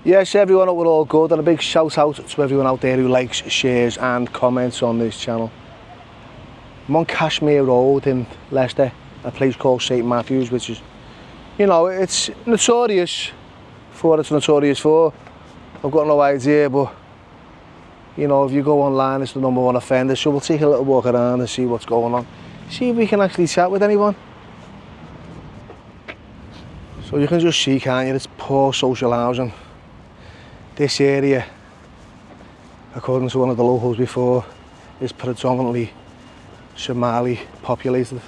Yes, everyone, we're all good, and a big shout out to everyone out there who likes, shares and comments on this channel. I'm on Cashmere Road in Leicester, a place called St Matthew's, which is, you know, it's notorious for what it's notorious for. I've got no idea, but you know, if you go online, it's the #1 offender, so we'll take a little walk around and see what's going on. See if we can actually chat with anyone. So you can just see, can't you, it's poor social housing. This area, according to one of the locals before, is predominantly Somali populated.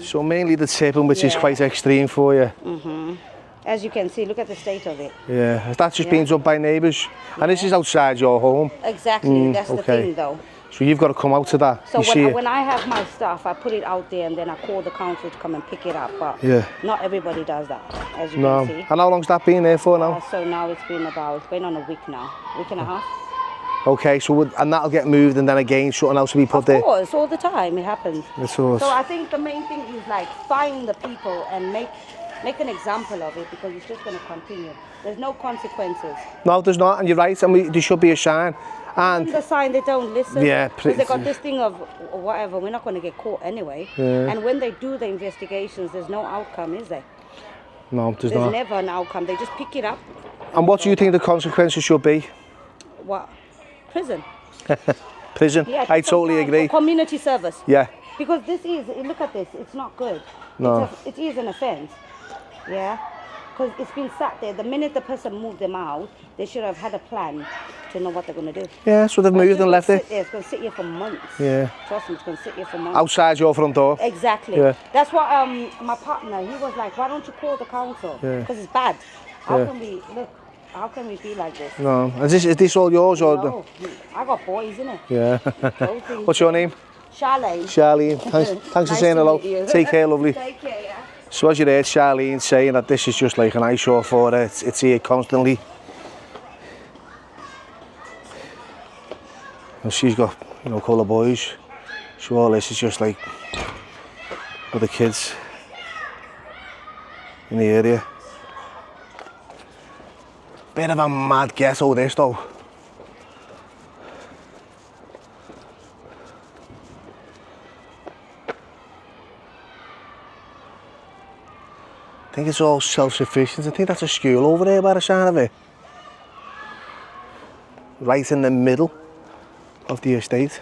So mainly the tipping, which is quite extreme for you. As you can see, look at the state of it. Yeah, that's just been done by neighbours. And this is outside your home. Exactly, that's the thing though. So you've got to come out to that. So when I have my stuff, I put it out there and then I call the council to come and pick it up. But not everybody does that, as you can see. And how long's that been there for now? So now it's been on a week now, week and a half. Okay, so and that'll get moved and then again something else will be put there? Of course, all the time it happens. So I think the main thing is like find the people and make an example of it, because it's just going to continue. There's no consequences. No, there's not, and you're right, and there should be a sign. And the sign, they don't listen. Yeah, because they got this thing of whatever, we're not going to get caught anyway. Yeah. And when they do the investigations, there's no outcome, is there? No, there's not. There's never an outcome. They just pick it up. And what do you think the consequences should be? What? Prison. Prison? Yeah, I totally agree. Community service. Yeah. Because this is, look at this, it's not good. No. It is an offence. Yeah. Because it's been sat there. The minute the person moved them out, they should have had a plan to know what they're going to do. Yeah, so they've moved and left it. It's going to sit here for months. Yeah. Trust me, it's going to sit here for months. Outside your front door. Exactly. Yeah. That's what my partner, he was like, why don't you call the council? Yeah. Because it's bad. How can we, look, how can we be like this? No. Is this all yours? Or no, I got boys, innit? Yeah. What's your name? Charlene. Charlene. Thanks for saying hello. Take care, lovely. Take care, yeah. So as you heard Charlene saying that this is just like an eyesore for her, it's here constantly. And she's got, you know, a couple of boys. So all this is just like other kids in the area. Bit of a mad ghetto this though. I think it's all self-sufficient. I think that's a school over there by the sound of it. Right in the middle of the estate.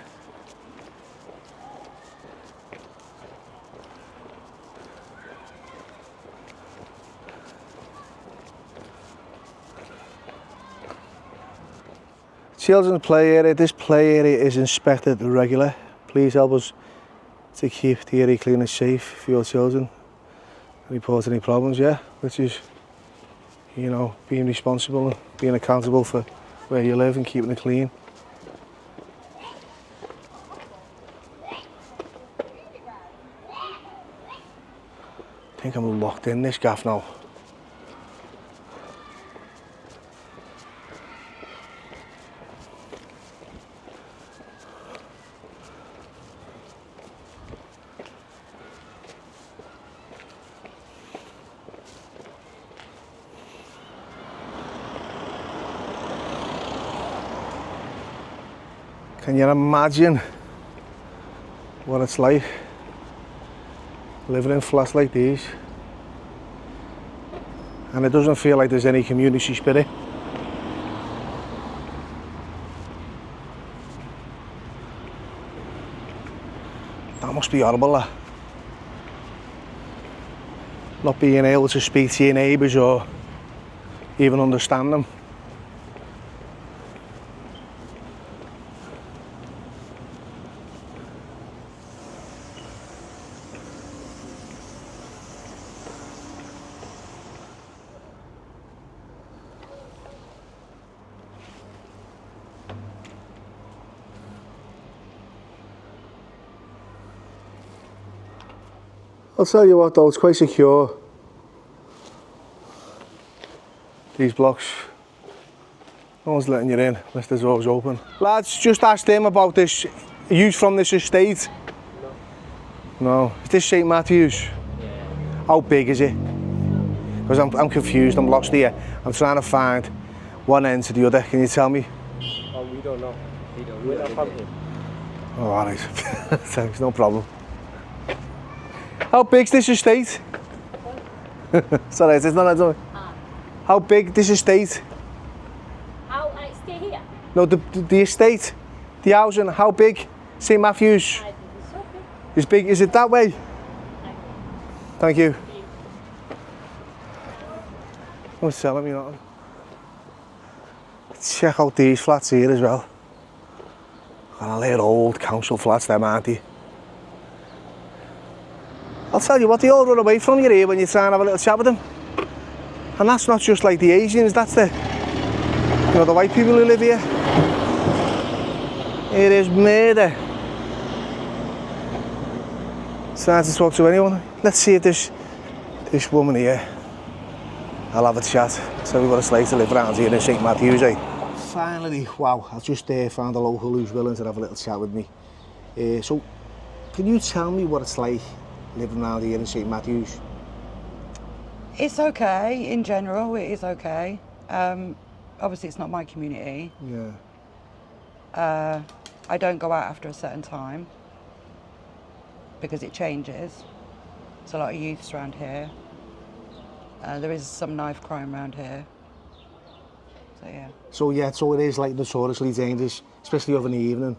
Children's play area. This play area is inspected regularly. Please help us to keep the area clean and safe for your children. Report any problems, which is, you know, being responsible and being accountable for where you live and keeping it clean. I think I'm locked in this gaff now. Can you imagine what it's like living in flats like these? And it doesn't feel like there's any community spirit. That must be horrible, that. Not being able to speak to your neighbours or even understand them. I'll tell you what though, it's quite secure. These blocks. No one's letting you in unless the door's open. Lads, just asked him about this. Are you from this estate? No. No. Is this St Matthew's? Yeah. How big is it? Because I'm confused, I'm lost here. I'm trying to find one end to the other. Can you tell me? Oh, we don't know. We're not from here. Oh, alright. Thanks, no problem. How big's this estate? Sorry, it's not that. How big this estate? How I stay here? No, the estate, the housing, how big? St Matthew's. I think it's so big. Is big, is it that way? Thank you. Don't tell me nothing. Check out these flats here as well. And they're old council flats, them, aren't they? I'll tell you what, they all run away from you here when you try and have a little chat with them. And that's not just like the Asians, that's the, you know, the white people who live here. It is murder. Trying to talk to anyone. Let's see if this woman here, I'll have a chat. So what it's like to live around here in St Matthew's, eh? Finally, wow, I've just found a local who's willing to have a little chat with me. So, can you tell me what it's like living around here in St Matthew's? It's okay, in general, it is okay. Obviously it's not my community. Yeah. I don't go out after a certain time because it changes. There's a lot of youths around here. There is some knife crime around here. So yeah. So yeah, so it is like notoriously dangerous, especially over in the evening.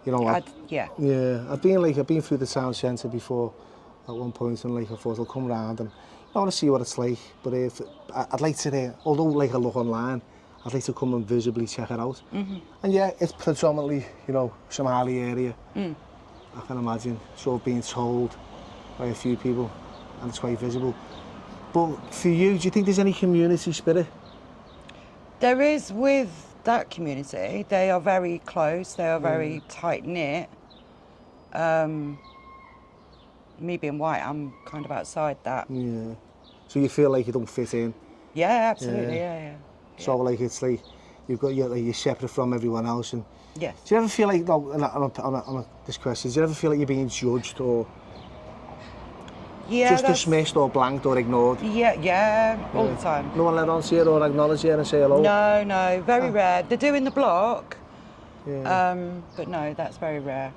You know, Yeah. Yeah, I've been through the town centre before at one point, and like I thought I'll come round and I want to see what it's like. But if I'd like to, although like I look online, I'd like to come and visibly check it out. Mm-hmm. And yeah, it's predominantly, you know, Somali area. I can imagine sort of being told by a few people, and it's quite visible. But for you, do you think there's any community spirit? There is with that community. They are very close, they are very tight-knit. Me being white, I'm kind of outside that. Yeah. So you feel like you don't fit in? Yeah, absolutely, yeah. So like it's like you're separate from everyone else. And Yes. do you ever feel like, on this question, do you ever feel like you're being judged or Yeah, just that's- dismissed or blanked or ignored? Yeah, all the time. No one let on to you or acknowledge you and say hello? No, very rare. They do in the block, Yeah. but no, that's very rare.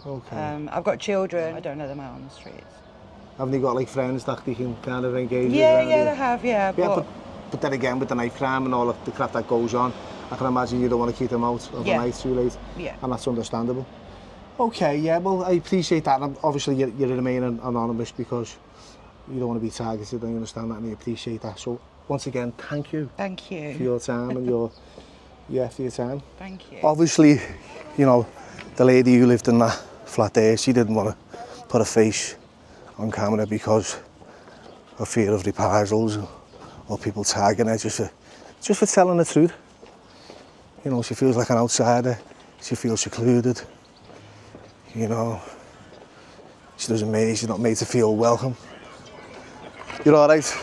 Okay. I've got children. I don't let them out on the streets. Haven't you got like friends that they can kind of engage with? Yeah, around yeah, you? they have, yeah. But then again, with the knife crime and all of the crap that goes on, I can imagine you don't want to keep them out overnight too late. Yeah. And that's understandable. Okay, yeah, well, I appreciate that. And obviously, you're remaining anonymous because you don't want to be targeted. I understand that and I appreciate that. So, once again, thank you Thank for you. your time and for your time. Thank you. Obviously, you know, the lady who lived in that flat there, she didn't want to put her face on camera because of fear of reprisals or people tagging her just for telling the truth. You know, she feels like an outsider. She feels secluded. You know, she's not made to feel welcome. You're all right?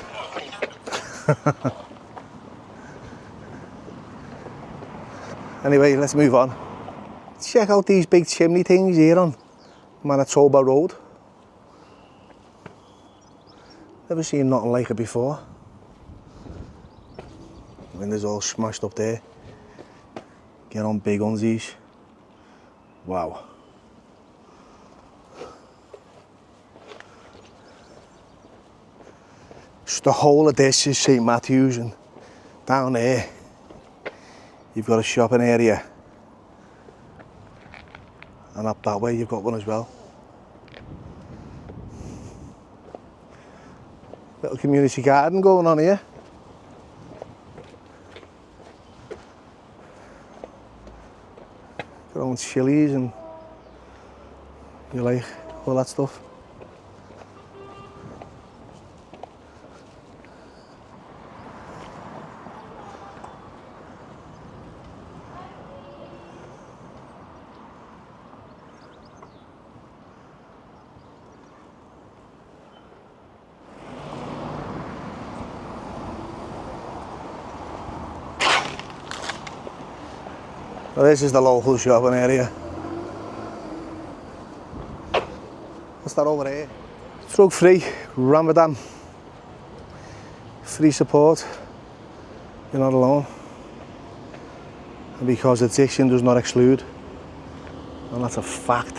Anyway, let's move on. Check out these big chimney things here on Manitoba Road. Never seen nothing like it before. Windows all smashed up there. Get on big unsies. Wow. So the whole of this is St Matthew's, and down there you've got a shopping area. And up that way you've got one as well. Little community garden going on here. Got own chilies and you like all that stuff. Well, this is the local shopping area. What's that over here? Drug free, Ramadan. Free support. You're not alone. And because addiction does not exclude. And that's a fact.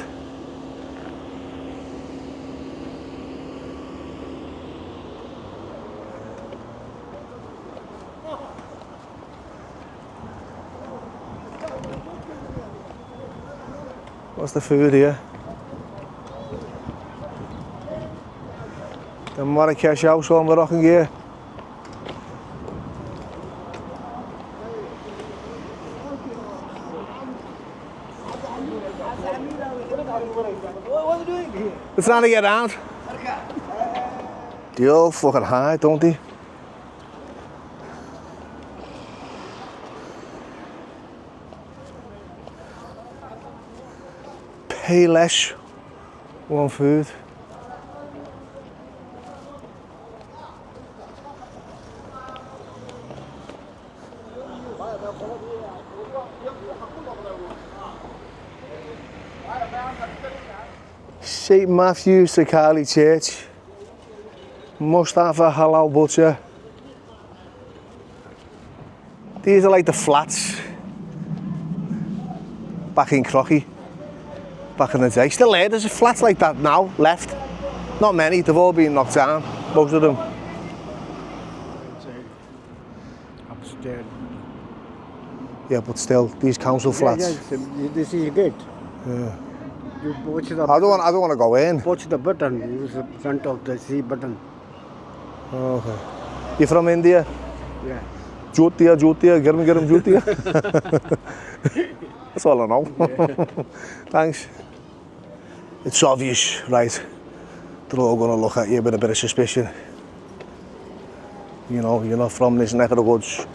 What's the food here? The Marrakesh house on Moroccan gear. What are you doing here? We're trying to get out. They all fucking high, don't they? Pay less, want food. St. Matthew's Sakali Church, Mustafa Halal Butcher. These are like the flats back in Crocky, back in the day. Still there, there's flats like that now, left. Not many, they've all been knocked down, most of them. Upstairs. Yeah, but still, these council flats. This is gate. Yeah. You push the I don't want to go in. push the button. Use the front of the C button. Okay. You from India? Yeah. Jyotiya, get him Jyotiya. That's all I know. Thanks. It's obvious, right? They're all going to look at you with a bit of suspicion. You know, you're not from this neck of the woods.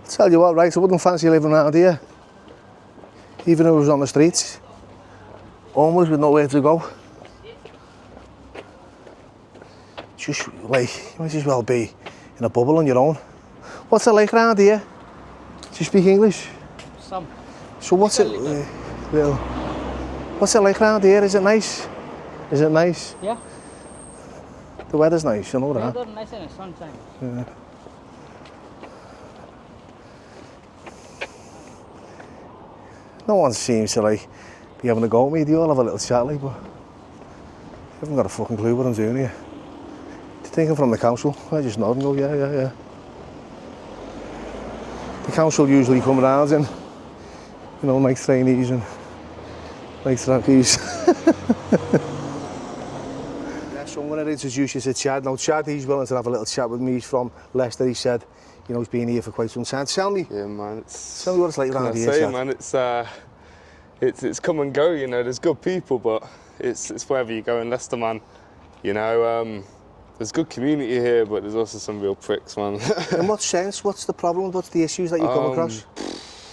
Tell you what, right, I wouldn't fancy living around here. Even if it was on the streets. Almost with nowhere to go. Just like, you might as well be in a bubble on your own. What's it like around here? Do you speak English? Some. So what's it, what's it like around here? Is it nice? Is it nice? Yeah. The weather's nice, you know that. Weather nice and sunshine. Yeah. No one seems to like be having a go at me. They all have a little chat like, but I haven't got a fucking clue what I'm doing here. Do you think I'm from the council? I just nod and go, yeah. The council usually come around and, you know, make trainees and make trackies. So I'm going to introduce you to Chad. Now Chad, he's willing to have a little chat with me. He's from Leicester, he said. You know, he's been here for quite some time. Tell me. Yeah, man. Tell me what it's like around here, Chad. Man, it's come and go. You know, there's good people, but it's wherever you go in Leicester, man. You know, there's good community here, but there's also some real pricks, man. In what sense? What's the problem? What's the issues that you come across?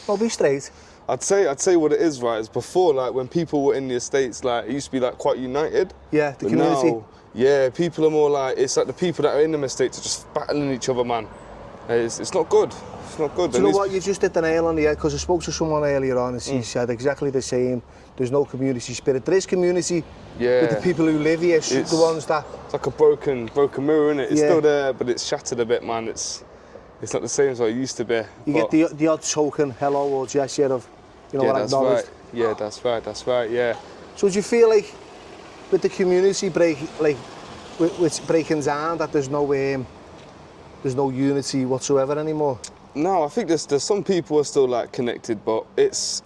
Well, be straight. I'd say what it is, right, is before, like, when people were in the Estates, like, it used to be, like, quite united. Yeah, the but community. Now, yeah, people are more like, it's like the people that are in the Estates are just battling each other, man. It's not good. It's not good. Do you know what? You just hit the nail on the head, because I spoke to someone earlier on and she said exactly the same. There's no community spirit. There is community with the people who live here, it's the ones that... It's like a broken mirror, innit? It's still there, but it's shattered a bit, man. It's not the same as what it used to be. You get the odd token hello or gesture of, you know, what acknowledged. Right. Yeah, that's right, yeah. So do you feel like with the community with breaking down that there's no unity whatsoever anymore? No, I think there's some people are still like connected, but it's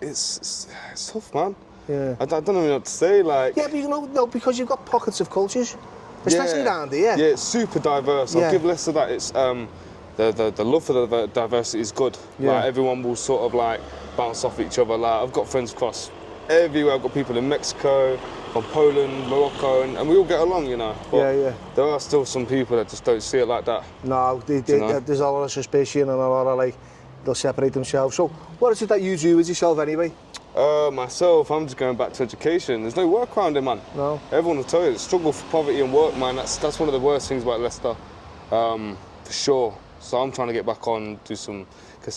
tough, man. Yeah. I don't know what to say, like. Yeah, but you know, no, because you've got pockets of cultures, especially around here. Yeah, it's super diverse. I'll give Leicester that. It's the love for the diversity is good. Yeah. Like everyone will sort of like bounce off each other. Like I've got friends across everywhere. I've got people in Mexico, from Poland, Morocco, and we all get along, you know. But Yeah. there are still some people that just don't see it like that. No, you know? there's a lot of suspicion and a lot of like, they'll separate themselves. So what is it that you do with yourself anyway? Myself, I'm just going back to education. There's no work around it, man. No. Everyone will tell you, the struggle for poverty and work, man, that's one of the worst things about Leicester, for sure. So I'm trying to get back on, get some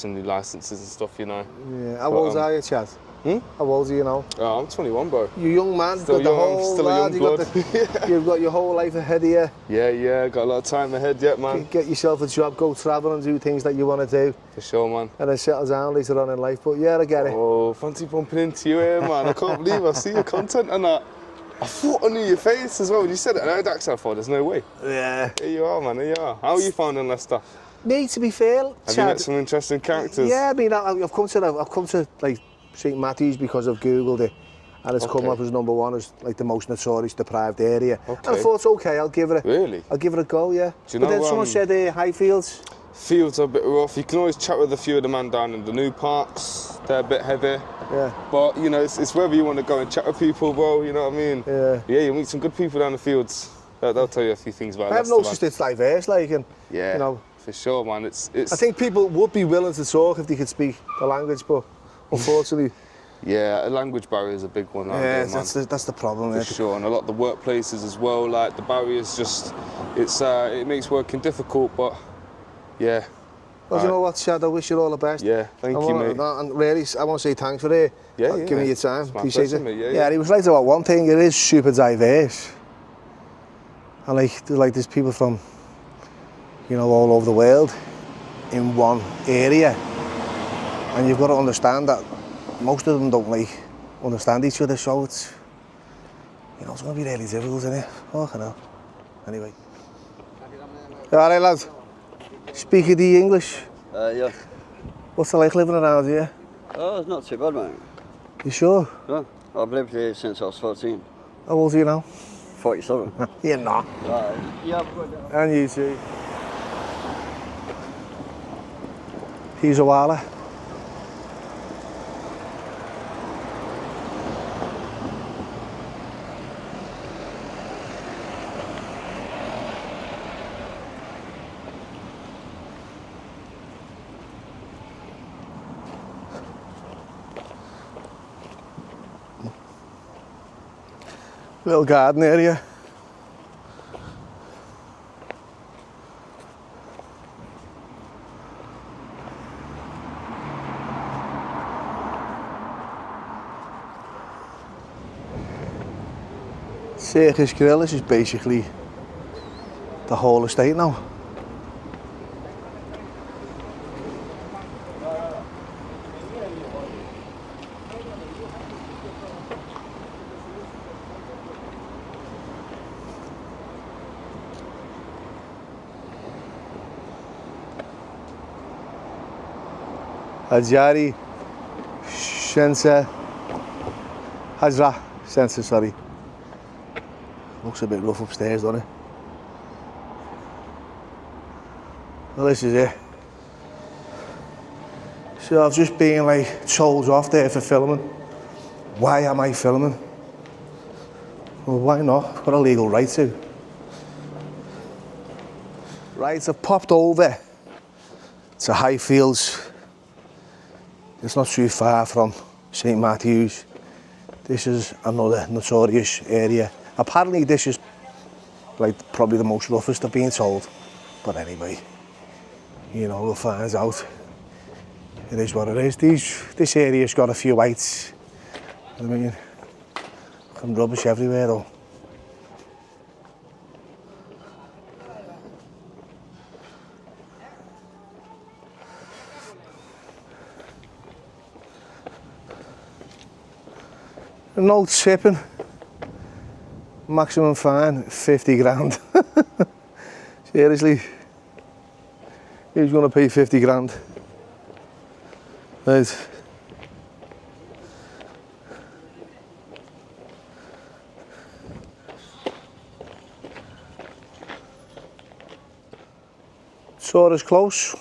new licenses and stuff, you know. Yeah. How old are you, Chad? How old are you now? I'm 21, bro. You young man, Still got the young, I'm whole still a young lad, you've got your whole life ahead of you. Yeah, got a lot of time ahead yet, man. Get yourself a job, go travel and do things that you want to do. For sure, man. And then settle down later on in life. But yeah, I get it. Oh, fancy bumping into you here, man. I can't believe I see your content and that. I thought I knew your face as well. When you said it, and I heard the accent, I thought, there's no way. Yeah. Here you are, man, here you are. How are you finding Leicester? Me, to be fair, Have you met some interesting characters? Yeah, I mean, I've come to like St Matthew's because I've googled it, and it's come up as #1 as like the most notorious deprived area. Okay. And I thought, okay, I'll give it a go, yeah. Do you but know, then someone said Highfields. Fields are a bit rough. You can always chat with a few of the man down in the new parks. They're a bit heavy. Yeah. But you know, it's wherever you want to go and chat with people, bro. You know what I mean? Yeah. Yeah, you'll meet some good people down the fields. They'll tell you a few things about I have Leicester, noticed it's diverse, like, and yeah, you know, for sure, man. It's. I think people would be willing to talk if they could speak the language, but unfortunately, yeah, a language barrier is a big one. yeah, There, man. that's the problem. For sure, and a lot of the workplaces as well. Like the barriers, just it makes working difficult. But yeah. Well, you know what, Chad? I wish you all the best. Yeah, thank you, mate. And really, I want to say thanks for it. Giving me your time. It's my Appreciate pleasure, it. mate. Yeah, he was right about one thing. It is super diverse, and there's people from, you know, all over the world in one area, and you've got to understand that most of them don't understand each other. So it's, you know, it's going to be really difficult, isn't it? Oh, I know. Anyway. All right, lads. Speaking the English. Yeah. What's it like living around here? Oh, it's not too bad, mate. You sure? No, I've lived here since I was 14. How old are you now? 47. You're not. Yeah. And you too. He's a whiler. Little garden area. Circus Grill, this is basically the whole estate now. Hajari Hajra Sensor, sorry. Looks a bit rough upstairs, doesn't it? Well, this is it. So I've just been told off there for filming. Why am I filming? Well, why not? I've got a legal right to. Right, I've popped over to Highfields. It's not too far from St Matthew's. This is another notorious area. Apparently this is probably the most roughest I've been told. But anyway, you know, we'll find out. It is what it is. This area's got a few whites. I mean, some rubbish everywhere though. No tipping. Maximum fine, 50 grand. Seriously. Who's going to pay 50 grand? Right. Saw us close.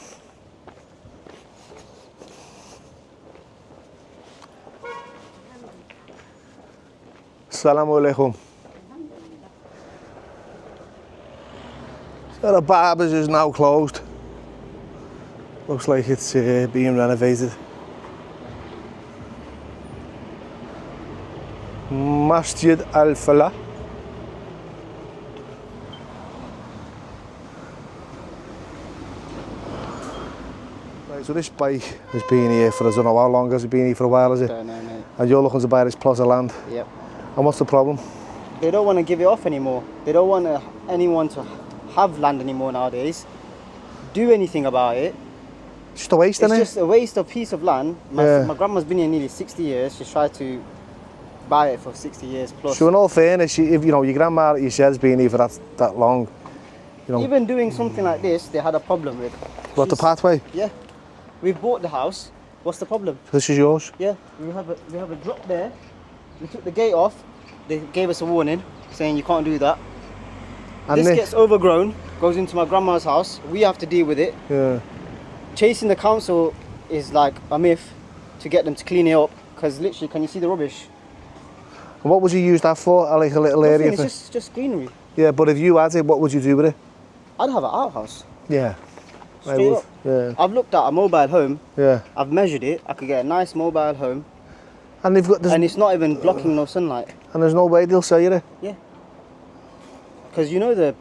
Assalamu alaikum. So the barber's is now closed. Looks like it's being renovated. Masjid al-Falah. Right, so this bike has been here for I don't know how long. Has it been here for a while, is it? Don't know, mate. And you're looking to buy this plot of land. Yep. And what's the problem? They don't want to give it off anymore. They don't want anyone to have land anymore nowadays. Do anything about it. Just a waste, isn't it? It's just a waste of piece of land. My grandma's been here nearly 60 years. She's tried to buy it for 60 years plus. So in all fairness, if you know your grandma, you said, has been here for that long. You know. Even doing something like this, they had a problem with. What, the pathway? Yeah. We've bought the house. What's the problem? This is yours. Yeah. We have a drop there. We took the gate off. They gave us a warning saying you can't do that. And this gets overgrown, goes into my grandma's house. We have to deal with it. Yeah. Chasing the council is like a myth to get them to clean it up, because literally, can you see the rubbish? And what would you use that for? Like a little area? Nothing, it's just greenery. Yeah, but if you had it, what would you do with it? I'd have an outhouse. Yeah. Straight up. Yeah. I've looked at a mobile home. Yeah. I've measured it. I could get a nice mobile home. And they've got. And it's not even blocking no sunlight. And there's no way they'll sell you it. Yeah. Because you know the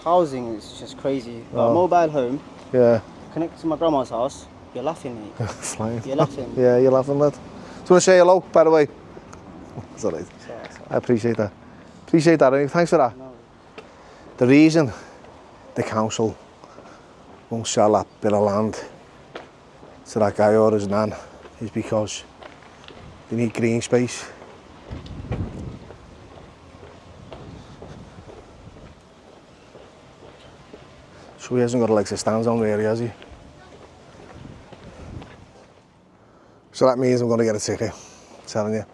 housing is just crazy. But Oh. a mobile home. Yeah. Connected to my grandma's house. You're laughing, mate. Flying. You're laughing. Yeah, you're laughing, lad. Do you want to say hello, by the way? It's alright. I appreciate that. Appreciate that, anyway. Thanks for that. No. The reason the council won't sell that bit of land to that guy or his nan is because they need green space. So he hasn't got a legs to stand on really, has he? So that means I'm going to get a ticket, I'm telling you.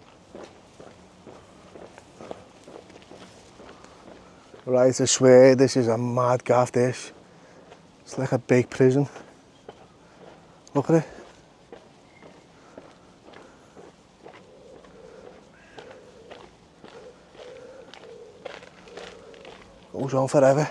Right, I swear this is a mad gaff, this. It's like a big prison. Look at it. Goes on forever.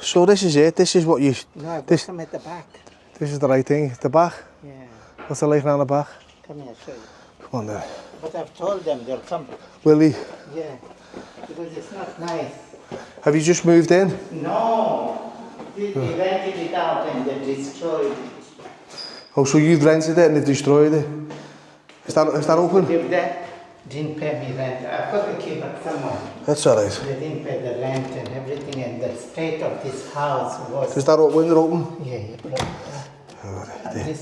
So this is it. This is what you. No, this. come at the back. This is the right thing. The back. Yeah. What's the like around the back? Come here, show you. Come on then. But I've told them they'll come. Will he? Yeah. Because it's not nice. Have you just moved in? No. They rented it out and they destroyed it. Oh, so you've rented it and they've destroyed it? Is that open? If that didn't pay me rent, I've got to keep it somewhere. That's alright. They didn't pay the rent and everything, and the state of this house was. Is that window open? Yeah, you put it there. The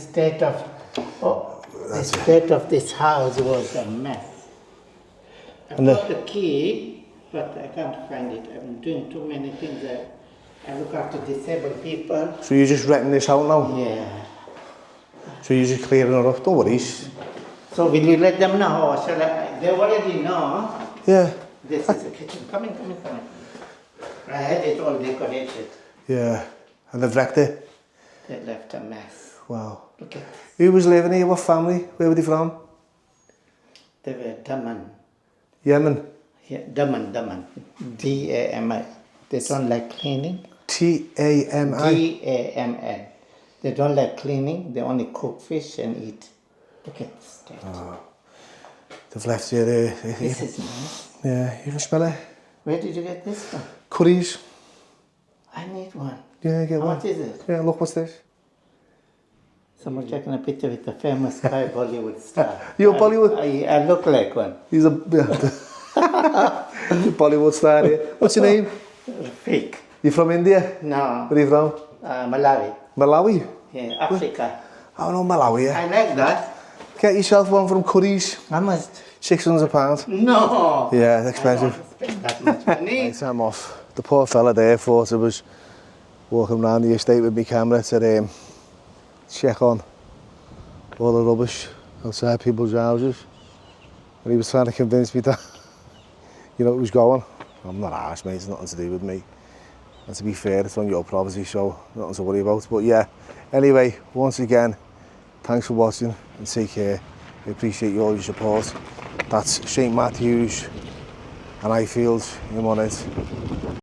state of this house was a mess. I've And got the key, but I can't find it. I'm doing too many things. I look after disabled people. So you're just renting this out now? Yeah. So you're just clearing it off? Don't worry. So will you let them know, or shall I? They already know. Yeah. This is the kitchen. Come in. I had it all decorated. Yeah. And they've wrecked it? They left a mess. Wow. Look at this. Who was living here? What family? Where were they from? They were Daman. Yemen? Yeah, Daman. D-A-M-I. They don't like cleaning. T-A-M-I? D-A-M-N. They don't like cleaning. They only cook fish and eat. Look at this state. Oh. They've left you there. This is nice. Yeah, you can smell it. Where did you get this from? Curries. I need one. Yeah, get How one. much is it? Yeah, look, what's this? Someone taking a picture with the famous guy Bollywood star. You're Bollywood? I look like one. He's a Bollywood star here. What's your name? Fake. You from India? No. Where are you from? Malawi. Malawi? Yeah, Africa. Oh no, Malawi. I like that. Get yourself one from Curry's. I must. £600. No. Yeah, it's expensive. I don't spend that much money. Right, I'm off. The poor fella there thought I was walking around the estate with my camera to check on all the rubbish outside people's houses. And he was trying to convince me that, you know, it was going. I'm not arsed, mate, it's nothing to do with me. And to be fair, it's on your property, so nothing to worry about. But yeah, anyway, once again, thanks for watching and take care. We appreciate all your support. That's St Matthews and Highfields in one it.